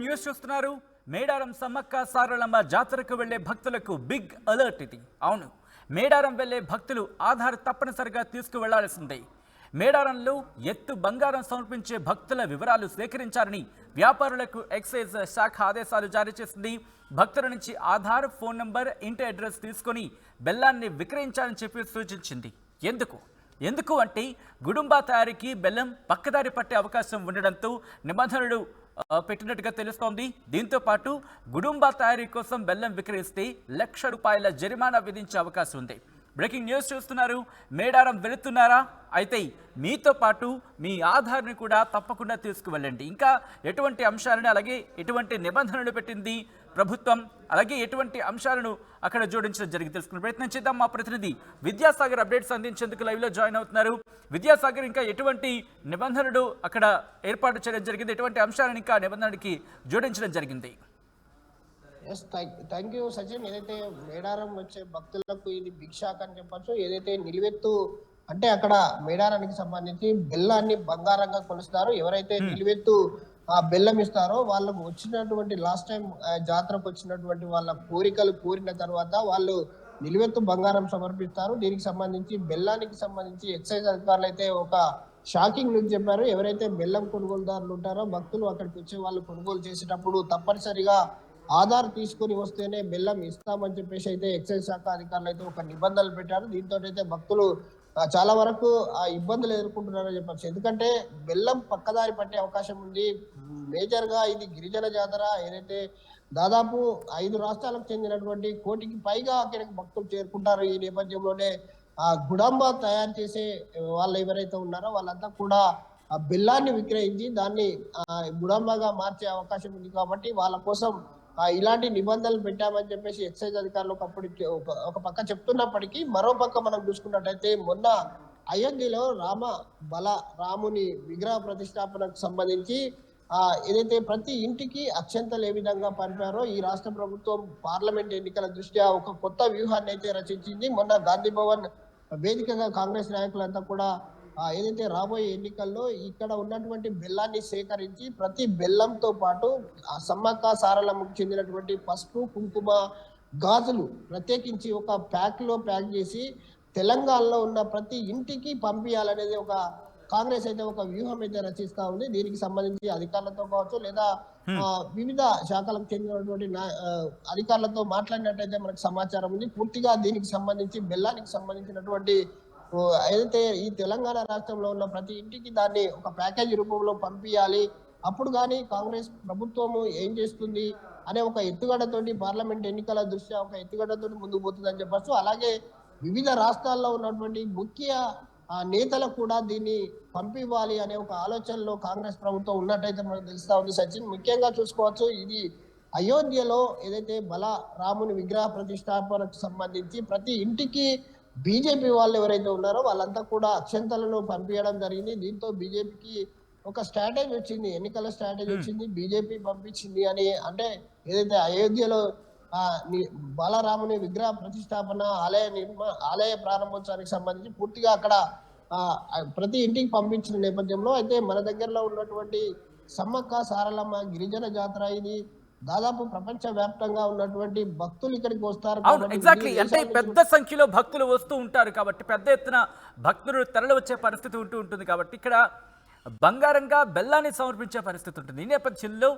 News చూస్తున్నారు. మేడారం సమ్మక్క సారలమ్మ జాతరకు వెళ్లే భక్తులకు బిగ్ అలర్ట్ ఇది. అవును, మేడారం వెళ్లే భక్తులు ఆధార్ తప్పనిసరిగా తీసుకువెళ్లాల్సిందే. మేడారంలో ఎత్తు బంగారం సమర్పించే భక్తుల వివరాలు సేకరించాలని వ్యాపారులకు ఎక్సైజ్ శాఖ ఆదేశాలు జారీ చేసింది. భక్తుల నుంచి ఆధార్, ఫోన్ నంబర్, ఇంటి అడ్రస్ తీసుకొని బెల్లాన్ని విక్రయించాలని చెప్పి సూచించింది. ఎందుకు అంటే గుడుంబా తయారీకి బెల్లం పక్కదారి పట్టే అవకాశం ఉండడంతో నిబంధనలు పెట్టినట్టుగా తెలుస్తోంది. దీంతో పాటు గుడుంబా తయారీ కోసం బెల్లం విక్రయిస్తే ₹1,00,000 జరిమానా విధించే అవకాశం ఉంది. బ్రేకింగ్ న్యూస్ చూస్తున్నారు. మేడారం వెళుతున్నారా? అయితే మీతో పాటు మీ ఆధార్ని కూడా తప్పకుండా తీసుకువెళ్ళండి. ఇంకా ఎటువంటి అంశాలను, అలాగే ఎటువంటి నిబంధనలు పెట్టింది ప్రభుత్వం, అలాగే ఎటువంటి అంశాలను అక్కడ జోడించడం జరిగి తెలుసుకునే ప్రయత్నం చేద్దాం. మా ప్రతినిధి విద్యాసాగర్ అప్డేట్స్ అందించేందుకు లైవ్లో జాయిన్ అవుతున్నారు. విద్యాసాగర్, ఇంకా ఎటువంటి నిబంధనలు అక్కడ ఏర్పాటు చేయడం జరిగింది, ఎటువంటి అంశాలను ఇంకా నిబంధనలకి జోడించడం జరిగింది? Thank you Sachin. ఏదైతే మేడారం వచ్చే భక్తులకు ఇది బిగ్ షాక్ అని చెప్పొచ్చు. ఏదైతే నిలువెత్తు అంటే అక్కడ మేడారానికి సంబంధించి బెల్లాన్ని బంగారంగా కొలుస్తారు. ఎవరైతే నిలువెత్తు బెల్లం ఇస్తారో వాళ్ళకు వచ్చినటువంటి లాస్ట్ టైం జాతరకు వచ్చినటువంటి వాళ్ళ కోరికలు కోరిన తర్వాత వాళ్ళు నిలువెత్తు బంగారం సమర్పిస్తారు. దీనికి సంబంధించి బెల్లానికి సంబంధించి ఎక్సైజ్ అధికారులు అయితే ఒక షాకింగ్ న్యూస్ చెప్పారు. ఎవరైతే బెల్లం కొనుగోలుదారులు ఉంటారో భక్తులు అక్కడికి వచ్చే వాళ్ళు కొనుగోలు చేసేటప్పుడు తప్పనిసరిగా ఆధార్ తీసుకుని వస్తేనే బెల్లం ఇస్తామని చెప్పేసి అయితే ఎక్సైజ్ శాఖ అధికారులు అయితే ఒక నిబంధనలు పెట్టారు. దీంతో అయితే భక్తులు చాలా వరకు ఆ ఇబ్బందులు ఎదుర్కొంటున్నారని చెప్పచ్చు. ఎందుకంటే బెల్లం పక్కదారి పట్టే అవకాశం ఉంది. మేజర్ గా ఇది గిరిజన జాతర. ఏదైతే దాదాపు 5 రాష్ట్రాలకు చెందినటువంటి 1 కోటికి పైగా అక్కడికి భక్తులు చేరుకుంటారు. ఈ నేపథ్యంలోనే ఆ గుడాంబ తయారు చేసే వాళ్ళు ఎవరైతే ఉన్నారో వాళ్ళంతా కూడా ఆ బెల్లాన్ని విక్రయించి దాన్ని గుడాంబగా మార్చే అవకాశం ఉంది. కాబట్టి వాళ్ళ కోసం ఇలాంటి నిబంధనలు పెట్టామని చెప్పేసి ఎక్సైజ్ అధికారులు ఒక పక్క చెప్తున్నప్పటికీ మరో పక్క మనం చూసుకున్నట్టయితే మొన్న అయోధ్యలో రాముని విగ్రహ ప్రతిష్టాపనకు సంబంధించి ఏదైతే ప్రతి ఇంటికి అక్షంతలు ఏ విధంగా పంపారో ఈ రాష్ట్ర ప్రభుత్వం పార్లమెంట్ ఎన్నికల దృష్ట్యా ఒక కొత్త వ్యూహాన్ని అయితే రచించింది. మొన్న గాంధీ భవన్ వేదికగా కాంగ్రెస్ నాయకులంతా కూడా ఏదైతే రాబోయే ఎన్నికల్లో ఇక్కడ ఉన్నటువంటి బెల్లాన్ని సేకరించి ప్రతి బెల్లంతో పాటు సమ్మక్క సారలమ్మకు చెందినటువంటి పసుపు, కుంకుమ, గాజులు ప్రత్యేకించి ఒక ప్యాక్ చేసి తెలంగాణలో ఉన్న ప్రతి ఇంటికి పంపించాలనేది ఒక కాంగ్రెస్ అయితే ఒక వ్యూహం అయితే రచిస్తా ఉంది. దీనికి సంబంధించి అధికారులతో కావచ్చు లేదా వివిధ శాఖలకు చెందినటువంటి అధికారులతో మాట్లాడినట్టయితే మనకు సమాచారం ఉంది. పూర్తిగా దీనికి సంబంధించి బెల్లానికి సంబంధించినటువంటి ఏదైతే ఈ తెలంగాణ రాష్ట్రంలో ఉన్న ప్రతి ఇంటికి దాన్ని ఒక ప్యాకేజీ రూపంలో పంపించాలి. అప్పుడు కానీ కాంగ్రెస్ ప్రభుత్వము ఏం చేస్తుంది అనే ఒక ఎత్తుగడతోటి పార్లమెంట్ ఎన్నికల దృష్ట్యా ఒక ఎత్తుగడతోటి ముందుకు పోతుందని చెప్పచ్చు. అలాగే వివిధ రాష్ట్రాల్లో ఉన్నటువంటి ముఖ్య నేతలకు కూడా దీన్ని పంపివ్వాలి అనే ఒక ఆలోచనలో కాంగ్రెస్ ప్రభుత్వం ఉన్నట్టయితే మనకు తెలుస్తా ఉంది సచిన్. ముఖ్యంగా చూసుకోవచ్చు, ఇది అయోధ్యలో ఏదైతే రాముని విగ్రహ ప్రతిష్టాపనకు సంబంధించి ప్రతి ఇంటికి బీజేపీ వాళ్ళు ఎవరైతే ఉన్నారో వాళ్ళంతా కూడా అక్షంతలను పంపించడం జరిగింది. దీంతో బీజేపీకి ఒక స్ట్రాటజీ వచ్చింది, ఎన్నికల స్ట్రాటజీ వచ్చింది, బీజేపీ పంపించింది అని. అంటే ఏదైతే అయోధ్యలో బాలరాముని విగ్రహ ప్రతిష్టాపన ఆలయ ప్రారంభోత్సవానికి సంబంధించి పూర్తిగా అక్కడ ప్రతి ఇంటికి పంపించిన నేపథ్యంలో అయితే మన దగ్గరలో ఉన్నటువంటి సమ్మక్క సారలమ్మ గిరిజన జాతర ఇది దాదాపు ప్రపంచ వ్యాప్తంగా ఉన్నటువంటి భక్తులు ఇక్కడికి వస్తారు. ఎగ్జాక్ట్లీ, అంటే పెద్ద సంఖ్యలో భక్తులు వస్తూ ఉంటారు కాబట్టి పెద్ద ఎత్తున భక్తులు తరలి వచ్చే పరిస్థితి ఉంటుంది కాబట్టి ఇక్కడ బంగారంగా బెల్లాన్ని సమర్పించే పరిస్థితి ఉంటుంది. ఈ నేపథ్యంలో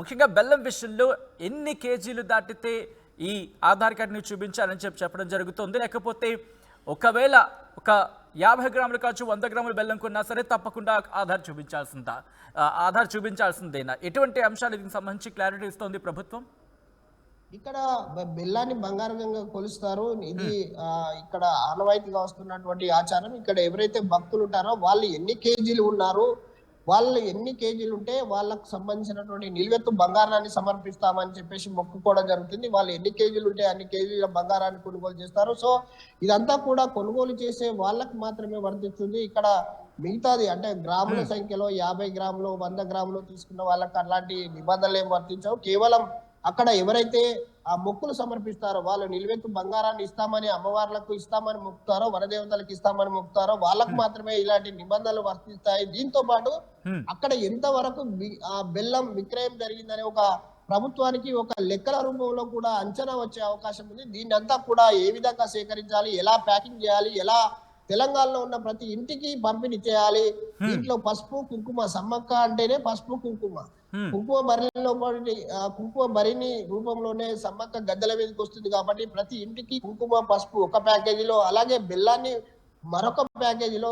ముఖ్యంగా బెల్లం విషయంలో ఎన్ని కేజీలు దాటితే ఈ ఆధార్ కార్డుని చూపించాలని చెప్పడం జరుగుతుంది, లేకపోతే ఒకవేళ ఒక 50 గ్రాములు కావచ్చు 100 గ్రాములు బెల్లం కొన్నా సరే తప్పకుండా ఆధార్ చూపించాల్సిందేనా? ఎటువంటి అంశాలు దీనికి సంబంధించి క్లారిటీ ఇస్తోంది ప్రభుత్వం? ఇక్కడ బెల్లాన్ని బంగారంగా కొలుస్తారు. ఇది ఇక్కడ ఆనవాయితీగా వస్తున్నటువంటి ఆచారం. ఇక్కడ ఎవరైతే భక్తులు ఉంటారో వాళ్ళు ఎన్ని కేజీలు ఉన్నారు, వాళ్ళు ఎన్ని కేజీలు ఉంటే వాళ్ళకు సంబంధించినటువంటి నిలువెత్తు బంగారాన్ని సమర్పిస్తామని చెప్పేసి మొక్కుకోవడం జరుగుతుంది. వాళ్ళు ఎన్ని కేజీలు ఉంటే అన్ని కేజీల బంగారాన్ని కొనుగోలు చేస్తారు. సో ఇదంతా కూడా కొనుగోలు చేసే వాళ్ళకు మాత్రమే వర్తిస్తుంది. ఇక్కడ మిగతాది అంటే గ్రాముల సంఖ్యలో 50 గ్రాములు 100 గ్రాములు తీసుకున్న వాళ్ళకి అలాంటి నిబంధనలు ఏం వర్తించవు. కేవలం అక్కడ ఎవరైతే ఆ మొక్కులు సమర్పిస్తారో, వాళ్ళు నిలువెత్తు బంగారాన్ని ఇస్తామని అమ్మవార్లకు ఇస్తామని మొక్కుతారో, వనదేవతలకు ఇస్తామని మొక్కుతారో వాళ్ళకు మాత్రమే ఇలాంటి నిబంధనలు వర్తిస్తాయి. దీంతో పాటు అక్కడ ఎంతవరకు ఆ బెల్లం విక్రయం జరిగిందనే ఒక ప్రభుత్వానికి ఒక లెక్కల రూపంలో కూడా అంచనా వచ్చే అవకాశం ఉంది. దీన్ని అంతా కూడా ఏ విధంగా సేకరించాలి, ఎలా ప్యాకింగ్ చేయాలి, ఎలా తెలంగాణలో ఉన్న ప్రతి ఇంటికి పంపిణీ చేయాలి. దీంట్లో పసుపు కుంకుమ, సమ్మక్క అంటేనే పసుపు కుంకుమ, కుంకుమ బరిలో కుంకుమ బరిని రూపంలోనే సమ్మక్క గద్దెల మీదకి వస్తుంది కాబట్టి ప్రతి ఇంటికి కుంకుమ పసుపు ఒక ప్యాకేజీలో, అలాగే బెల్లాన్ని మరొక ప్యాకేజీలో,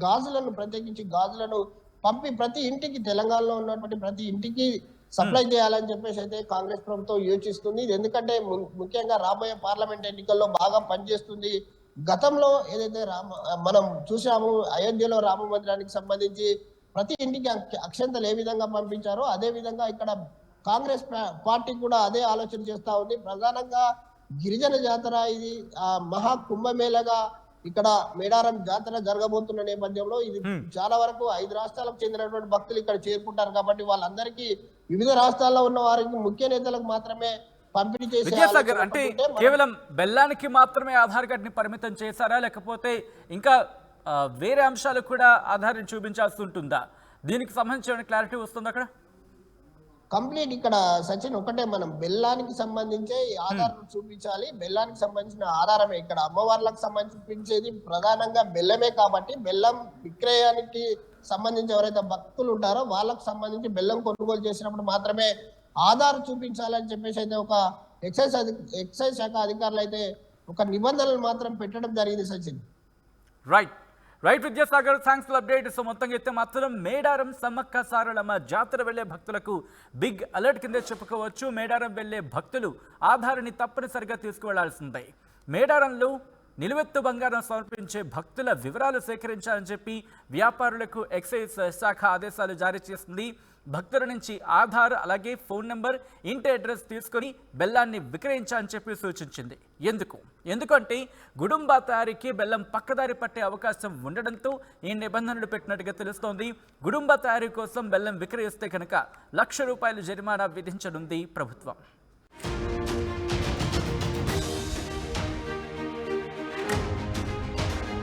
గాజులను ప్రత్యేకించి గాజులను పంపి ప్రతి ఇంటికి, తెలంగాణలో ఉన్నటువంటి ప్రతి ఇంటికి సప్లై చేయాలని చెప్పేసి అయితే కాంగ్రెస్ ప్రభుత్వం యోచిస్తుంది. ఎందుకంటే ముఖ్యంగా రాబోయే పార్లమెంట్ ఎన్నికల్లో బాగా పనిచేస్తుంది. గతంలో ఏదైతే మనం చూసాము, అయోధ్యలో రామ మందిరానికి సంబంధించి ప్రతి ఇంటికి అక్షంతలు ఏ విధంగా పంపించారో అదే విధంగా ఇక్కడ కాంగ్రెస్ పార్టీ కూడా అదే ఆలోచన చేస్తా ఉంది. ప్రధానంగా గిరిజన జాతర ఇది మహా కుంభమేళగా ఇక్కడ మేడారం జాతర జరగబోతున్న నేపథ్యంలో ఇది చాలా వరకు 5 రాష్ట్రాలకు చెందినటువంటి భక్తులు ఇక్కడ చేరుకుంటారు కాబట్టి వాళ్ళందరికీ వివిధ రాష్ట్రాల్లో ఉన్న వారికి ముఖ్య నేతలకు మాత్రమే పంపిణీ చేసే విద్యాసాగర్ అంటే కేవలం బెల్లానికి మాత్రమే ఆధార్ కార్డ్ ని పరిమితం చేశారా, లేకపోతే ఇంకా వేరే అంశాలు కూడా ఆధారం చూపించాల్సి ఉంటుందా? దీనికి సంబంధించిన క్లారిటీ వస్తుంది అక్కడ? కంప్లీట్ ఇక్కడ సచిన్ ఒకటే, మనం బెల్లానికి సంబంధించే ఆధారం చూపించాలి. బెల్లానికి సంబంధించిన ఆధారమే ఇక్కడ అమ్మవార్లకు సంబంధించేది ప్రధానంగా బెల్లమే కాబట్టి బెల్లం విక్రయానికి సంబంధించి ఎవరైతే భక్తులు ఉంటారో వాళ్ళకు సంబంధించి బెల్లం కొనుగోలు చేసినప్పుడు మాత్రమే ఆధార్ చూపించాలని చెప్పేసి అయితే ఒక ఎక్సైజ్ శాఖ అధికారులు అయితే ఒక నిబంధనలు మాత్రం పెట్టడం జరిగింది Sachin. Right Vidyasagar, thanks for update. So మొత్తంగా అయితే మాత్రం మేడారం సమ్మక్క సారలమ్మ జాతర వెళ్లే భక్తులకు బిగ్ అలర్ట్ కిందే చెప్పుకోవచ్చు. మేడారం వెళ్లే భక్తులు ఆధార్ని తప్పనిసరిగా తీసుకువెళ్లాల్సిందే. మేడారంలో నిలువెత్తు బంగారం సమర్పించే భక్తుల వివరాలు సేకరించాలని చెప్పి వ్యాపారులకు ఎక్సైజ్ శాఖ ఆదేశాలు జారీ చేసింది. భక్తుల నుంచి ఆధార్ అలాగే ఫోన్ నెంబర్, ఇంటి అడ్రస్ తీసుకొని బెల్లాన్ని విక్రయించాలని చెప్పి సూచించింది. ఎందుకంటే గుడుంబా తయారీకి బెల్లం పక్కదారి పట్టే అవకాశం ఉండడంతో ఈ నిబంధనలు పెట్టినట్టుగా తెలుస్తోంది. గుడుంబా తయారీ కోసం బెల్లం విక్రయిస్తే కనుక ₹1,00,000 జరిమానా విధించనుంది ప్రభుత్వం.